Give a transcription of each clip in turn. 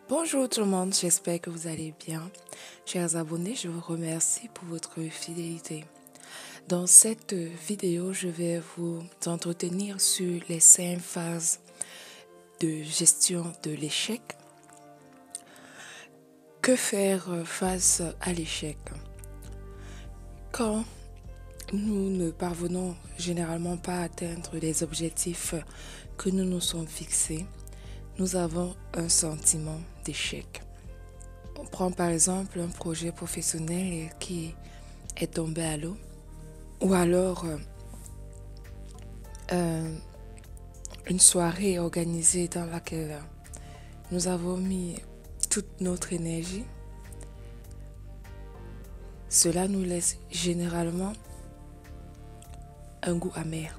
Bonjour tout le monde, j'espère que vous allez bien. Chers abonnés, je vous remercie pour votre fidélité. Dans cette vidéo, je vais vous entretenir sur les 5 phases de gestion de l'échec. Que faire face à l'échec? Quand nous ne parvenons généralement pas à atteindre les objectifs que nous nous sommes fixés, nous avons un sentiment d'échec. On prend par exemple un projet professionnel qui est tombé à l'eau, ou alors une soirée organisée dans laquelle nous avons mis toute notre énergie. Cela nous laisse généralement un goût amer.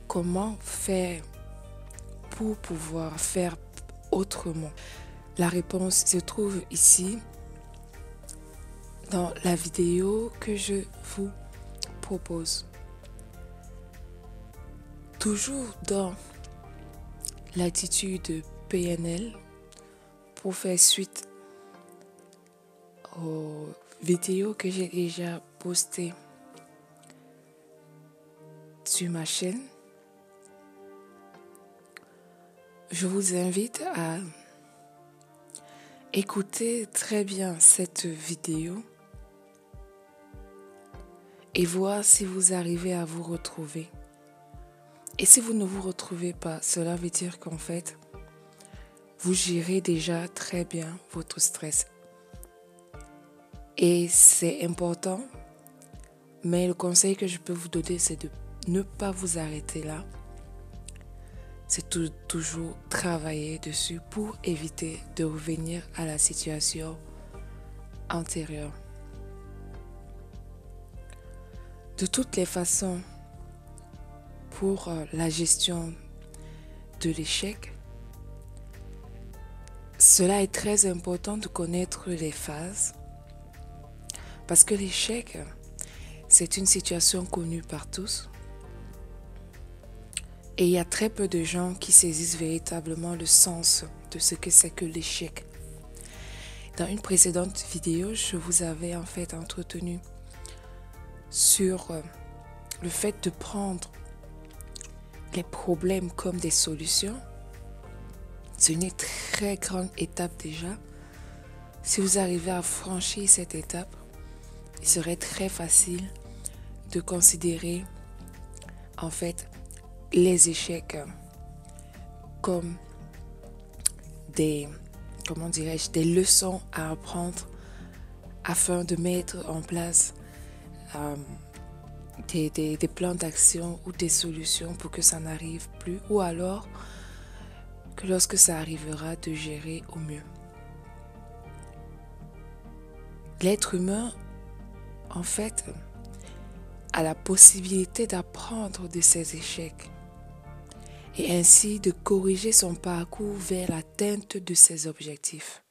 Comment faire pour pouvoir faire autrement? La réponse se trouve ici dans la vidéo que je vous propose. Toujours dans l'attitude PNL, pour faire suite aux vidéos que j'ai déjà postées sur ma chaîne, je vous invite à écouter très bien cette vidéo et voir si vous arrivez à vous retrouver. Et si vous ne vous retrouvez pas, cela veut dire qu'en fait, vous gérez déjà très bien votre stress. Et c'est important, mais le conseil que je peux vous donner, c'est de ne pas vous arrêter là. C'est toujours travailler dessus pour éviter de revenir à la situation antérieure. De toutes les façons, pour la gestion de l'échec, cela est très important de connaître les phases parce que l'échec, c'est une situation connue par tous et il y a très peu de gens qui saisissent véritablement le sens de ce que c'est que l'échec. Dans une précédente vidéo, je vous avais en fait entretenu sur le fait de prendre les problèmes comme des solutions. C'est une très grande étape déjà. Si vous arrivez à franchir cette étape, il serait très facile de considérer en fait les échecs comme des leçons à apprendre afin de mettre en place des plans d'action ou des solutions pour que ça n'arrive plus, ou alors que lorsque ça arrivera, de gérer au mieux. L'être humain, en fait, a la possibilité d'apprendre de ses échecs et ainsi de corriger son parcours vers l'atteinte de ses objectifs.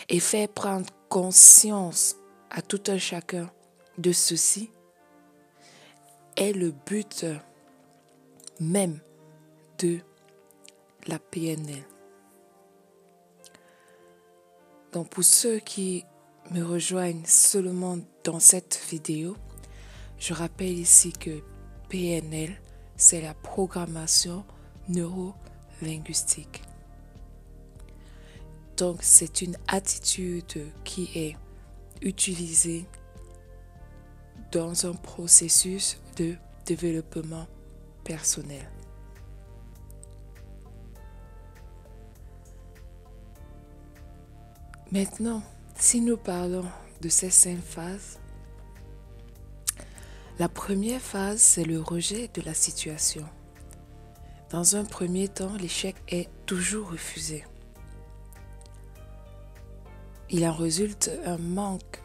Et faire prendre conscience à tout un chacun de ceci est le but même de la PNL. Donc pour ceux qui me rejoignent seulement dans cette vidéo, je rappelle ici que PNL, c'est la programmation neuro-linguistique. Donc c'est une attitude qui est utilisée dans un processus de développement personnel. Maintenant, si nous parlons de ces 5 phases, la première phase, c'est le rejet de la situation. Dans un premier temps, l'échec est toujours refusé. Il en résulte un manque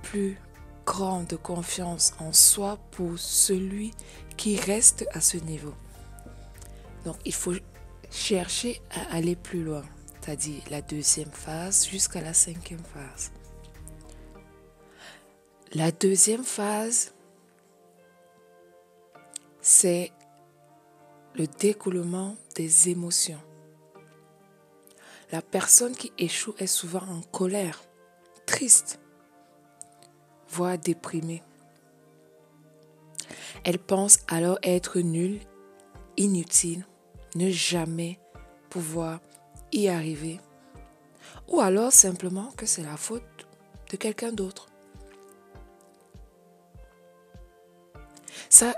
plus grand de confiance en soi pour celui qui reste à ce niveau. Donc, il faut chercher à aller plus loin, c'est-à-dire la deuxième phase jusqu'à la 5e phase. La deuxième phase, c'est le découlement des émotions. La personne qui échoue est souvent en colère, triste, voire déprimée. Elle pense alors être nulle, inutile, ne jamais pouvoir y arriver, ou alors simplement que c'est la faute de quelqu'un d'autre. Ça,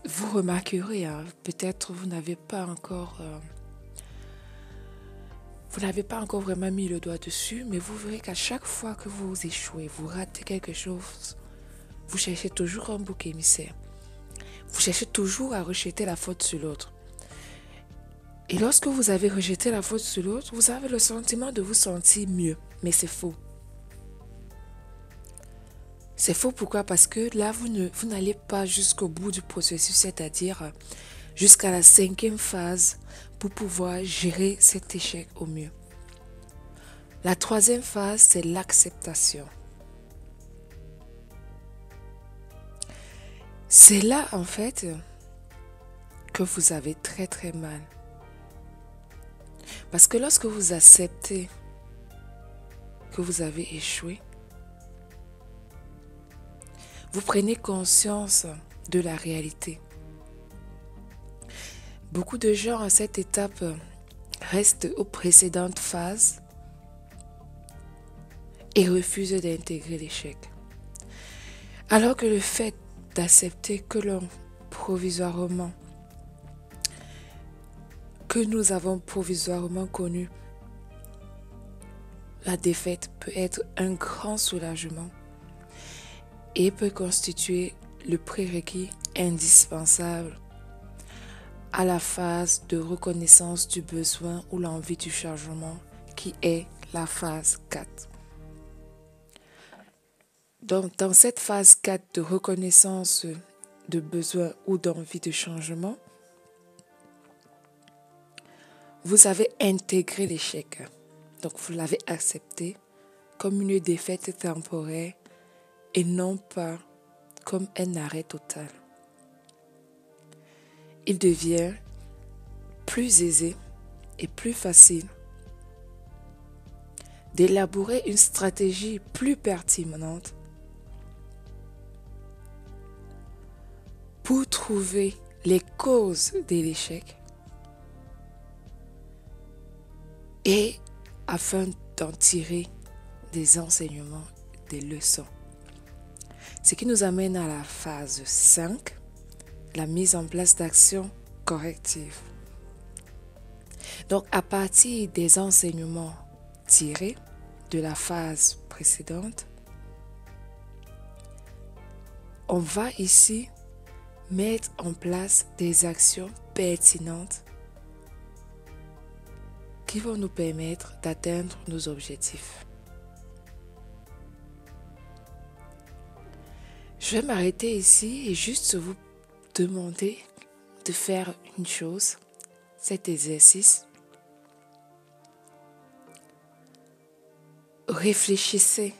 vous remarquerez, hein, peut-être vous n'avez pas encore vraiment mis le doigt dessus, mais vous verrez qu'à chaque fois que vous échouez, vous ratez quelque chose, vous cherchez toujours un bouc émissaire. Vous cherchez toujours à rejeter la faute sur l'autre. Et lorsque vous avez rejeté la faute sur l'autre, vous avez le sentiment de vous sentir mieux. Mais c'est faux. C'est faux pourquoi? Parce que là, vous n'allez pas jusqu'au bout du processus, c'est-à-dire jusqu'à la 5e phase pour pouvoir gérer cet échec au mieux. La 3e phase, c'est l'acceptation. C'est là, en fait, que vous avez très très mal. Parce que lorsque vous acceptez que vous avez échoué, vous prenez conscience de la réalité. Beaucoup de gens à cette étape restent aux précédentes phases et refusent d'intégrer l'échec. Alors que le fait d'accepter que nous avons provisoirement connu la défaite peut être un grand soulagement et peut constituer le prérequis indispensable à la phase de reconnaissance du besoin ou l'envie du changement qui est la phase 4. Donc, dans cette phase 4 de reconnaissance de besoin ou d'envie de changement, vous avez intégré l'échec. Donc, vous l'avez accepté comme une défaite temporaire et non pas comme un arrêt total. Il devient plus aisé et plus facile d'élaborer une stratégie plus pertinente pour trouver les causes de l'échec et afin d'en tirer des enseignements, des leçons. Ce qui nous amène à la phase 5, la mise en place d'actions correctives. Donc, à partir des enseignements tirés de la phase précédente, on va ici mettre en place des actions pertinentes qui vont nous permettre d'atteindre nos objectifs. Je vais m'arrêter ici et juste vous demander de faire une chose, cet exercice. Réfléchissez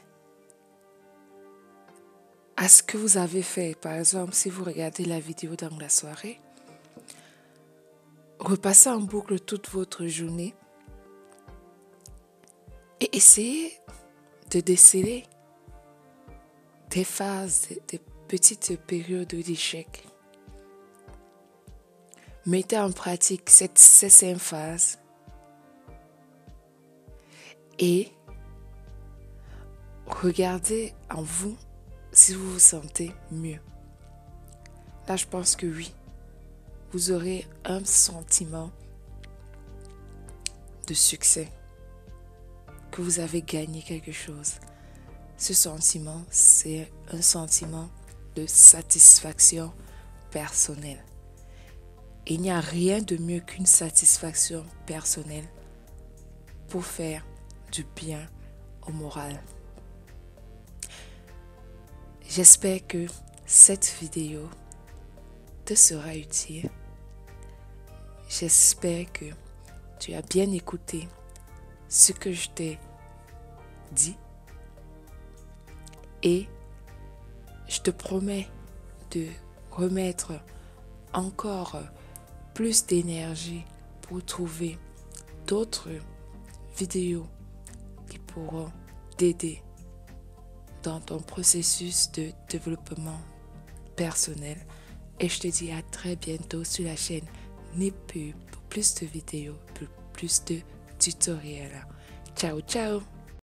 à ce que vous avez fait. Par exemple, si vous regardez la vidéo dans la soirée, repassez en boucle toute votre journée et essayez de déceler des phases, des petites périodes d'échec. Mettez en pratique cette 6e phase et regardez en vous si vous vous sentez mieux. Là, je pense que oui, vous aurez un sentiment de succès, que vous avez gagné quelque chose. Ce sentiment, c'est un sentiment de satisfaction personnelle. Et il n'y a rien de mieux qu'une satisfaction personnelle pour faire du bien au moral. J'espère que cette vidéo te sera utile. J'espère que tu as bien écouté ce que je t'ai dit. Et je te promets de remettre encore plus d'énergie pour trouver d'autres vidéos qui pourront t'aider dans ton processus de développement personnel. Et je te dis à très bientôt sur la chaîne Nipub pour plus de vidéos, pour plus de tutoriels. Ciao, ciao!